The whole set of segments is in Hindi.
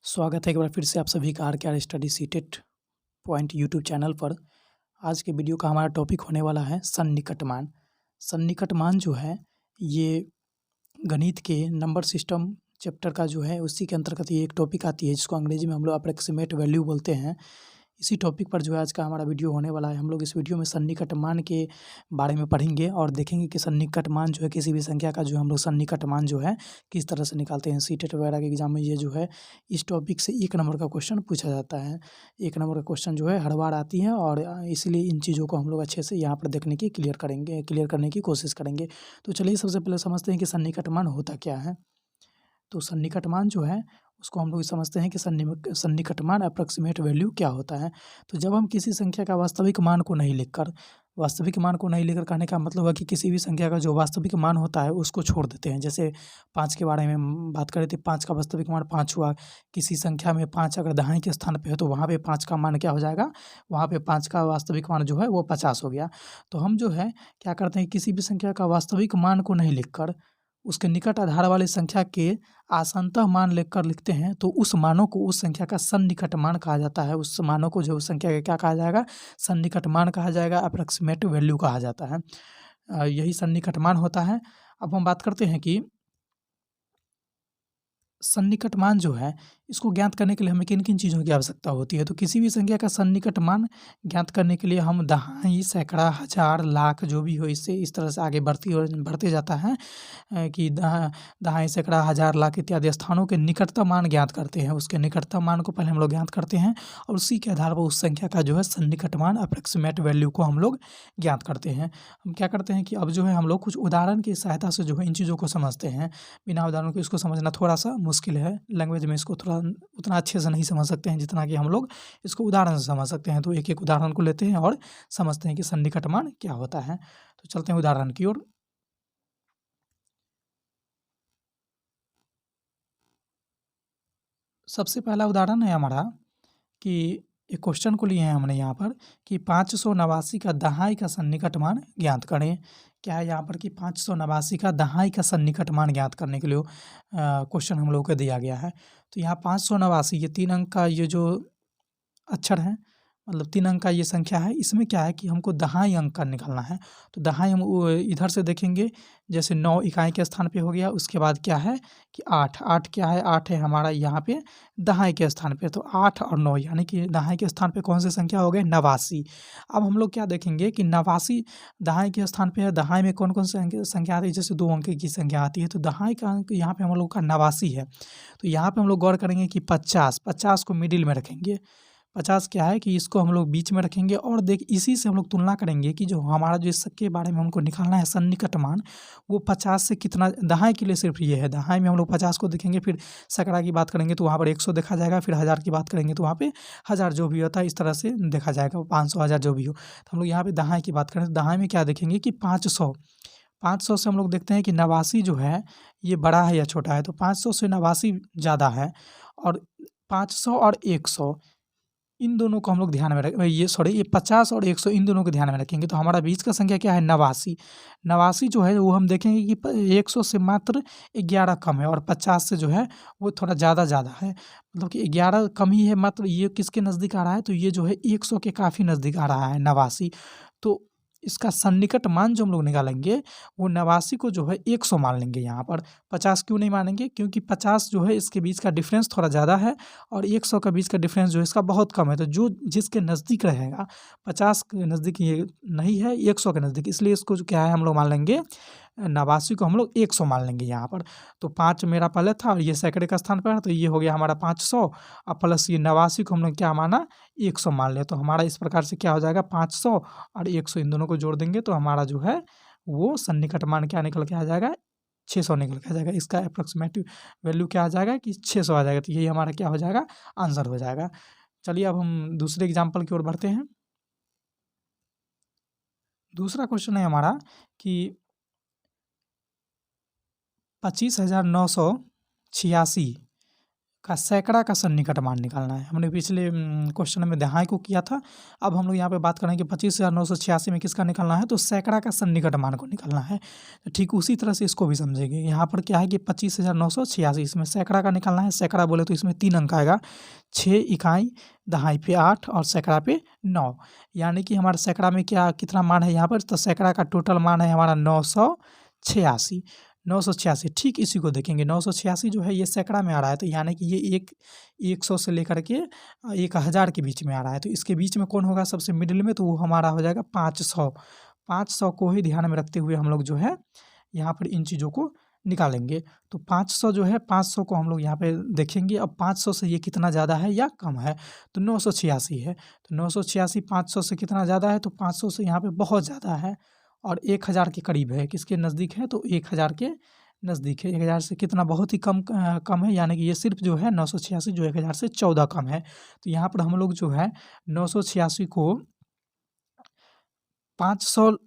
स्वागत है एक बार फिर से आप सभी का R K R study CTET point YouTube channel पर। आज के वीडियो का हमारा टॉपिक होने वाला है सन्निकटमान। सन्निकटमान जो है ये गणित के नंबर सिस्टम चैप्टर का जो है उसी के अंतर्गत ये एक टॉपिक आती है जिसको अंग्रेजी में हम लोग अप्रोक्सीमेट वैल्यू बोलते हैं। इसी टॉपिक पर जो है आज का हमारा वीडियो होने वाला है। हम लोग इस वीडियो में सन्निकटमान के बारे में पढ़ेंगे और देखेंगे कि सन्निकटमान जो है किसी भी संख्या का जो हम लोग सन्निकटमान जो है किस तरह से निकालते हैं। सीटेट वगैरह के एग्जाम में ये जो है इस टॉपिक से 1 नंबर का क्वेश्चन पूछा जाता है। 1 नंबर का क्वेश्चन जो है हर बार आती है और इसलिए इन चीज़ों को हम लोग अच्छे से यहाँ पर देखने की क्लियर करने की कोशिश करेंगे। तो चलिए सबसे पहले समझते हैं कि सन्निकटमान होता क्या है। तो सन्निकटमान जो है उसको हम लोग समझते हैं कि सन्निकटमान अप्रॉक्सीमेट वैल्यू क्या होता है। तो जब हम किसी संख्या का वास्तविक मान को नहीं लिखकर कहने का मतलब है कि किसी भी संख्या का जो वास्तविक मान होता है उसको छोड़ देते हैं। जैसे 5 के बारे में बात करें तो 5 का वास्तविक मान 5 हुआ। किसी संख्या में 5 अगर दहाई के स्थान पे है तो वहाँ पे 5 का मान क्या हो जाएगा, वहाँ पे 5 का वास्तविक मान जो है वो 50 हो गया। तो हम जो है क्या करते हैं, किसी भी संख्या का वास्तविक मान को नहीं लिखकर उसके निकट आधार वाली संख्या के आसन्नतः मान लेकर लिखते हैं तो उस मानों को उस संख्या का सन्निकट मान कहा जाता है। उस मानों को जो उस संख्या का क्या कहा जाएगा, सन्निकट मान कहा जाएगा, अप्रॉक्सीमेट वैल्यू कहा जाता है। यही सन्निकट मान होता है। अब हम बात करते हैं कि सन्निकट मान जो है इसको ज्ञात करने के लिए हमें किन किन चीज़ों की आवश्यकता होती है। तो किसी भी संख्या का सन्निकट मान ज्ञात करने के लिए हम दहाई, सैकड़ा, हज़ार, लाख जो भी हो इससे इस तरह से आगे बढ़ते जाता है कि दहाई, सैकड़ा, हज़ार, लाख इत्यादि स्थानों के निकटतम मान ज्ञात करते हैं। उसके निकटतम मान को पहले हम लोग ज्ञात करते हैं और उसी के आधार पर उस संख्या का जो है सन्निकट मान अप्रॉक्सीमेट वैल्यू को हम लोग ज्ञात करते हैं। हम क्या करते हैं कि अब जो है हम लोग कुछ उदाहरण की सहायता से जो है इन चीज़ों को समझते हैं। बिना उदाहरण के इसको समझना थोड़ा सा मुश्किल है। लैंग्वेज में इसको थोड़ा उतना अच्छे से नहीं समझ सकते हैं जितना कि हम लोग इसको उदाहरण से समझ सकते हैं। तो एक एक उदाहरण को लेते हैं और समझते हैं कि सन्निकट मान क्या होता है। तो चलते हैं उदाहरण की ओर। सबसे पहला उदाहरण है हमारा कि एक क्वेश्चन को लिए हैं हमने यहाँ पर कि 589 का दहाई का सन्निकट मान ज्ञात करें। क्या है यहाँ पर कि 589 का दहाई का सन्निकट मान ज्ञात करने के लिए क्वेश्चन हम लोगों को दिया गया है। तो यहाँ 589 ये 3 अंक का ये जो अक्षर है, मतलब 3 अंक का ये संख्या है, इसमें क्या है कि हमको दहाई अंक का निकालना है। तो दहाई हम इधर से देखेंगे, जैसे 9 इकाई के स्थान पे हो गया, उसके बाद क्या है कि 8 क्या है, 8 है हमारा यहाँ पे दहाई के स्थान पे। तो 8 और 9 यानी कि दहाई के स्थान पे कौन सी संख्या हो गई, 89। अब हम लोग क्या देखेंगे कि 89 दहाई के स्थान पे है। दहाई में कौन कौन सी संख्या आती है, जैसे 2 अंक की संख्या आती है। तो दहाई का अंक यहाँ पे हम लोग का 89 है। तो यहाँ पे हम लोग गौर करेंगे कि 50 को मिडिल में रखेंगे। 50 क्या है कि इसको हम लोग बीच में रखेंगे और इसी से हम लोग तुलना करेंगे कि जो हमारा जो इसके बारे में हमको निकालना है सन्निकट मान, वो 50 से कितना, दहाई के लिए सिर्फ ये है। दहाई में हम लोग 50 को देखेंगे, फिर सैकड़ा की बात करेंगे तो वहाँ पर 100 देखा जाएगा, फिर हज़ार की बात करेंगे तो वहाँ पे हज़ार जो भी होता है इस तरह से देखा जाएगा, 500, 1000 जो भी हो। तो हम लोग यहाँ पे दहाई की बात करें तो दहाई में क्या देखेंगे कि 500 से हम लोग देखते हैं कि 89 जो है ये बड़ा है या छोटा है। तो 500 से 89 ज़्यादा है और 500 और 100 इन दोनों को हम लोग ध्यान में ये 50 और 100 इन दोनों को ध्यान में रखेंगे। तो हमारा बीच का संख्या क्या है, 89। 89 जो है वो हम देखेंगे कि 100 से मात्र 11 कम है और 50 से जो है वो थोड़ा ज़्यादा है। मतलब कि 11 कम ही है मात्र। ये किसके नज़दीक आ रहा है, तो ये जो है 100 के काफ़ी नज़दीक आ रहा है 89। तो इसका सन्निकट मान जो हम लोग निकालेंगे वो 89 को जो है 100 मान लेंगे। यहाँ पर 50 क्यों नहीं मानेंगे, क्योंकि 50 जो है इसके बीच का डिफरेंस थोड़ा ज़्यादा है और 100 का बीच का डिफरेंस जो है इसका बहुत कम है। तो जो जिसके नज़दीक रहेगा, 50 के नज़दीक ये नहीं है, 100 के नज़दीक, इसलिए इसको जो क्या है हम लोग मान लेंगे 89 को हम लोग 100 मान लेंगे यहाँ पर। तो 5 मेरा पहले था और ये सैकड़े का स्थान पर है, तो ये हो गया हमारा 500 और प्लस ये 89 को हम लोग क्या माना, 100 मान लिया। तो हमारा इस प्रकार से क्या हो जाएगा, 500 और 100 इन दोनों को जोड़ देंगे तो हमारा जो है वो सन्निकट मान क्या निकल के आ जाएगा, 600 निकल के आ जाएगा। इसका अप्रॉक्सीमेट वैल्यू क्या आ जाएगा कि 600 आ जाएगा। तो यही हमारा क्या हो जाएगा, आंसर हो जाएगा। चलिए अब हम दूसरे एग्जाम्पल की ओर बढ़ते हैं। दूसरा क्वेश्चन है हमारा कि 25,986 का सैकड़ा का सन्निकट मान निकालना है। हमने पिछले क्वेश्चन में दहाई को किया था। अब हम लोग यहाँ पे बात करेंगे 25,986 में किसका निकालना है, तो सैकड़ा का सन्निकट मान को निकालना है। तो ठीक उसी तरह से इसको भी समझेंगे। यहाँ पर क्या है कि 25,986 इसमें सैकड़ा का निकालना है। सैकड़ा बोले तो इसमें 3 अंक आएगा, 6 इकाई, दहाई पे 8 और सैकड़ा पे 9। यानी कि हमारा सैकड़ा में क्या कितना मान है यहाँ पर, तो सैकड़ा का टोटल मान है हमारा 986। 986 ठीक इसी को देखेंगे। 986 जो है ये सैकड़ा में आ रहा है, तो यानी कि ये 100 से लेकर के 1000 के बीच में आ रहा है। तो इसके बीच में कौन होगा सबसे मिडिल में, तो वो हमारा हो जाएगा 500। 500 को ही ध्यान में रखते हुए हम लोग जो है यहाँ पर इन चीज़ों को निकालेंगे। तो 500 जो है, 500 को हम लोग यहाँ पे देखेंगे। अब 500 से ये कितना ज़्यादा है या कम है, तो 986 है। तो 986 500 से कितना ज़्यादा है, तो 500 से यहाँ पे बहुत ज़्यादा है और 1000 के करीब है। किसके नज़दीक है, तो 1000 के नज़दीक है। 1000 से कितना बहुत ही कम है, यानी कि ये सिर्फ जो है 986 जो 1000 से 14 कम है। तो यहाँ पर हम लोग जो है 986 को 500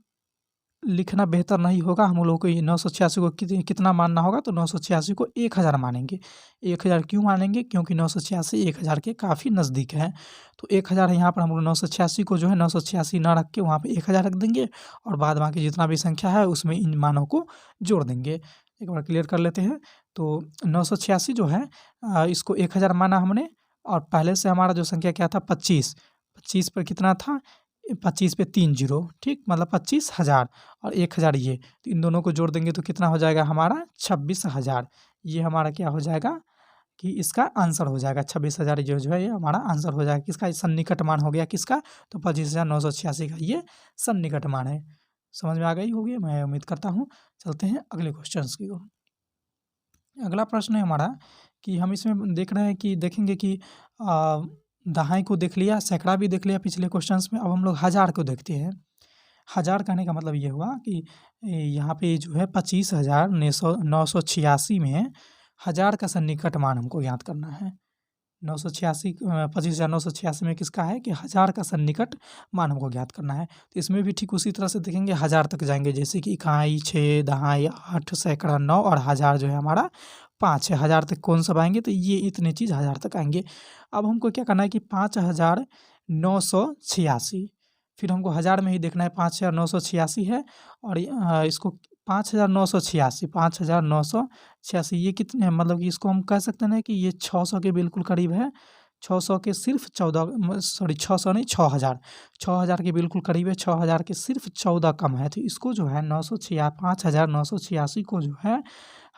लिखना बेहतर नहीं होगा। हम लोग को ये 986 को कितना मानना होगा, तो 986 को 1000 मानेंगे। 1000 क्यों मानेंगे, क्योंकि 986 1000 के काफ़ी नज़दीक है। तो 1000 यहाँ पर हम लोग 986 को जो है 986 ना रख के वहाँ पे 1000 रख देंगे और बाद बाकी जितना भी संख्या है उसमें इन मानों को जोड़ देंगे। एक बार क्लियर कर लेते हैं। तो 986 जो है इसको 1000 माना हमने, और पहले से हमारा जो संख्या क्या था 25। 25 पर कितना था, 25 पे 3 जीरो, ठीक, मतलब 25,000 और 1000 ये, तो इन दोनों को जोड़ देंगे तो कितना हो जाएगा हमारा 26,000। ये हमारा क्या हो जाएगा कि इसका आंसर हो जाएगा 26,000। जो है ये हमारा आंसर हो जाएगा। किसका सन्निकट मान हो गया, किसका, तो 25,986 का ये सन्निकट मान है। समझ में आ गई होगी मैं उम्मीद करता हूँ। चलते हैं अगले क्वेश्चन की ओर। अगला प्रश्न है हमारा कि हम इसमें देख रहे हैं कि देखेंगे कि दहाई को देख लिया, सैकड़ा भी देख लिया पिछले क्वेश्चंस में। अब हम लोग 1000 को देखते हैं। 1000 कहने का मतलब ये हुआ कि यहाँ पे जो है 25,986 में 1000 का सन्निकट मान हमको याद करना है। 25,986 में किसका है कि 1000 का सन्निकट मान हमको ज्ञात करना है। तो इसमें भी ठीक उसी तरह से देखेंगे, 1000 तक जाएंगे, जैसे कि इकाई 6, दहाई 8, सैकड़ा 9 और 1000 जो है हमारा 5 है। 1000 तक कौन सा आएंगे, तो ये इतने चीज़ 1000 तक आएंगे। अब हमको क्या करना है कि 5,986, फिर हमको 1000 में ही देखना है। 5,986 है और इसको 5,986 ये कितने, मतलब कि इसको हम कह सकते हैं कि ये 600 के बिल्कुल करीब है। 600 के सिर्फ 600 नहीं, 6000, 6000 के बिल्कुल करीब है। 6000 के सिर्फ 14 कम है। तो इसको जो है 5,986 को जो है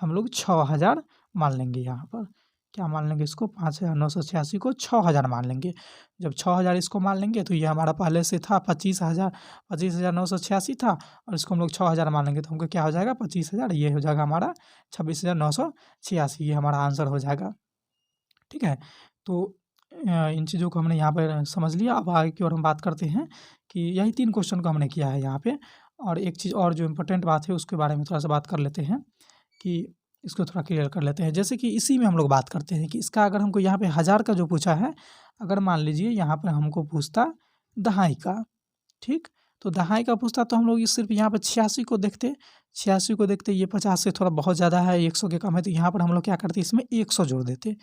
हम लोग 6000 मान लेंगे। यहाँ पर क्या मान लेंगे, इसको 5,986 को 6000 मान लेंगे। जब 6000 इसको मान लेंगे तो ये हमारा पहले से था 25,986 था, और इसको हम लोग 6000 मान लेंगे तो हमको क्या हो जाएगा 25,000। ये हो जाएगा हमारा 26,986। ये हमारा आंसर हो जाएगा। ठीक है, तो इन चीज़ों को हमने यहाँ पर समझ लिया। अब आगे की ओर हम बात करते हैं कि यही 3 क्वेश्चन को हमने किया है यहाँ पे। और एक चीज़ और जो इम्पोर्टेंट बात है उसके बारे में थोड़ा सा बात कर लेते हैं, कि इसको थोड़ा क्लियर कर लेते हैं। जैसे कि इसी में हम लोग बात करते हैं कि इसका अगर हमको यहाँ पे 1000 का जो पूछा है, अगर मान लीजिए यहाँ पर हमको पूछता दहाई का, ठीक, तो दहाई का पूछता तो हम लोग सिर्फ यहाँ पर 86 को देखते। 86 को देखते, ये 50 से थोड़ा बहुत ज़्यादा है, 100 के कम है, तो यहाँ पर हम लोग क्या करते, इसमें 100 जोड़ देते।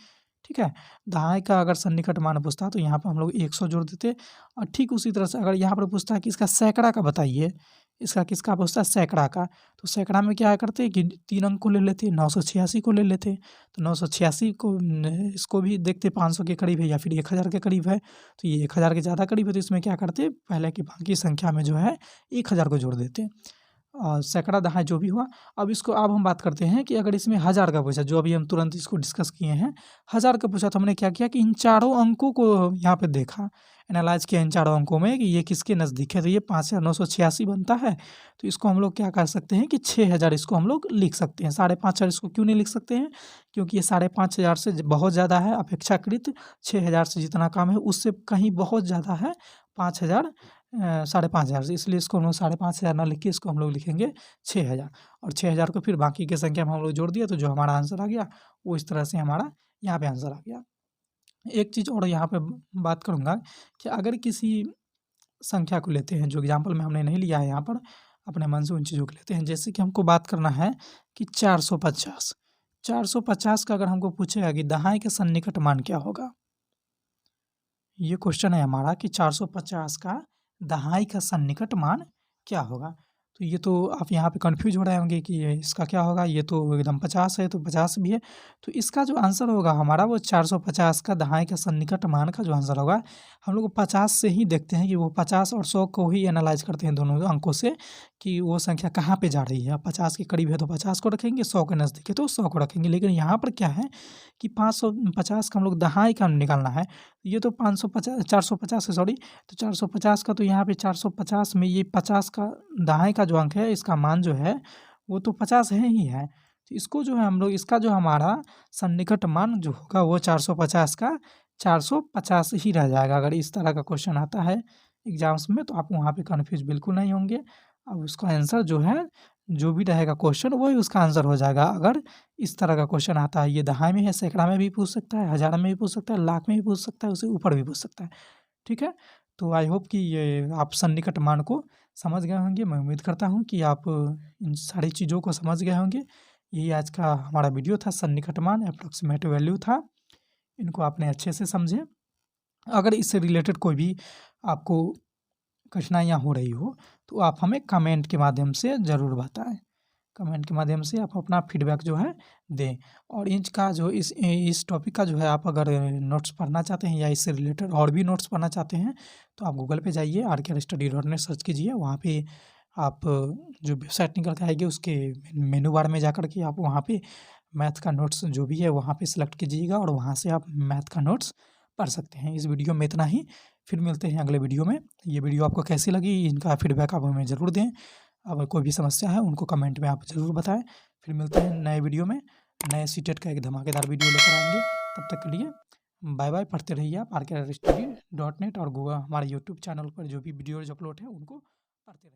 ठीक है, दहाई का अगर सन्निकट मान पूछता तो यहाँ पर हम लोग 100 जोड़ देते। और ठीक उसी तरह से अगर यहाँ पर पूछता है कि इसका सैकड़ा का बताइए, इसका किसका पूछता है, सैकड़ा का, तो सैकड़ा में क्या करते कि 3 अंक को ले लेते, 986 को ले लेते। तो 986 को इसको भी देखते 500 के करीब है या फिर 1000 के करीब है, तो ये 1000 के ज़्यादा करीब है, तो इसमें क्या करते, पहले की बाकी संख्या में जो है 1000 को जोड़ देते। सैकड़ा दहाई जो भी हुआ। अब हम बात करते हैं कि अगर इसमें 1000 का पूछा, जो अभी हम तुरंत इसको डिस्कस किए हैं, 1000 का पूछा तो हमने क्या किया कि इन चारों अंकों को यहाँ पे देखा, एनालाइज किया इन चारों अंकों में कि ये किसके नज़दीक है। तो ये 5,986 बनता है, तो इसको हम लोग क्या कर सकते हैं कि 6000 इसको हम लोग लिख सकते हैं। 5,500 इसको क्यों नहीं लिख सकते हैं, क्योंकि ये 5,500 से बहुत ज़्यादा है अपेक्षाकृत। 6000 से जितना कम है उससे कहीं बहुत ज़्यादा है 5,000 5,500 से, इसलिए इसको हम लोग 5,500 ना लिख के इसको हम लोग लिखेंगे 6000। और 6000 को फिर बाकी की संख्या में हम लोग जोड़ दिया, तो जो हमारा आंसर आ गया वो इस तरह से हमारा यहाँ पे आंसर आ गया। एक चीज़ और यहाँ पे बात करूँगा कि अगर किसी संख्या को लेते हैं, जो एग्जाम्पल में हमने नहीं लिया है यहाँ पर, अपने मन से उन चीज़ों को लेते हैं। जैसे कि हमको बात करना है कि 450, 450 का अगर हमको पूछेगा कि दहाई का सन्निकट मान क्या होगा, ये क्वेश्चन है हमारा कि 450 का दहाई का सन्निकट मान क्या होगा। तो ये तो आप यहाँ पे कंफ्यूज हो रहे होंगे कि ये इसका क्या होगा, ये तो एकदम 50 है तो 50 भी है। तो इसका जो आंसर होगा हमारा वो 450 का दहाई का सन्निकट मान का जो आंसर होगा, हम लोग 50 से ही देखते हैं कि वो 50 और 100 को ही एनालाइज करते हैं दोनों अंकों से कि वो संख्या कहाँ पे जा रही है। 50 के करीब है तो 50 को रखेंगे, 100 के नज़दीक है तो 100 को रखेंगे। लेकिन यहाँ पर क्या है कि 550 का हम लोग दहाई का निकालना है। ये तो 550 450 है सॉरी, तो 450 का तो यहाँ पे 450 में ये 50 का दहाई का जो अंक है इसका मान जो है वो तो 50 है ही है। तो इसको जो है हम लोग इसका जो हमारा सन्निकट मान जो होगा वो 450 का 450 ही रह जाएगा। अगर इस तरह का क्वेश्चन आता है एग्जाम्स में तो आप वहाँ पे कन्फ्यूज बिल्कुल नहीं होंगे। अब उसका आंसर जो है, जो भी रहेगा क्वेश्चन वही उसका आंसर हो जाएगा। अगर इस तरह का क्वेश्चन आता है, ये दहाई में है, सैकड़ा में भी पूछ सकता है, हज़ार में भी पूछ सकता है, लाख में भी पूछ सकता है, उससे ऊपर भी पूछ सकता है। ठीक है? तो आई होप कि ये आप सन्निकट मान को समझ गए होंगे। मैं उम्मीद करता हूँ कि आप इन सारी चीज़ों को समझ गए होंगे। यही आज का हमारा वीडियो था, सन्निकट मान अप्रॉक्सीमेट वैल्यू था। इनको आपने अच्छे से समझे। अगर इससे रिलेटेड कोई भी आपको कठिनाइयाँ हो रही हो तो आप हमें कमेंट के माध्यम से ज़रूर बताएँ। कमेंट के माध्यम से आप अपना फीडबैक जो है दें। और इंच का जो इस टॉपिक का जो है आप अगर नोट्स पढ़ना चाहते हैं या इससे रिलेटेड और भी नोट्स पढ़ना चाहते हैं तो आप गूगल पे जाइए, rkrstudy.net सर्च कीजिए। वहाँ पे आप जो वेबसाइट निकल के आएगी उसके मेनू बार में जाकर के आप वहाँ पे मैथ का नोट्स जो भी है वहाँ पे सेलेक्ट कीजिएगा और वहाँ से आप मैथ का नोट्स पढ़ सकते हैं। इस वीडियो में इतना ही, फिर मिलते हैं अगले वीडियो में। ये वीडियो आपको कैसी लगी इनका फीडबैक आप हमें ज़रूर दें। अगर कोई भी समस्या है उनको कमेंट में आप ज़रूर बताएँ। फिर मिलते हैं नए वीडियो में, नए सीटेट का एक धमाकेदार वीडियो लेकर आएँगे। तब तक के लिए बाय बाय। पढ़ते रहिए आप rkrstudy.net और गूगल हमारे यूट्यूब चैनल पर जो भी वीडियोज़ अपलोड है उनको पढ़ते रहिए।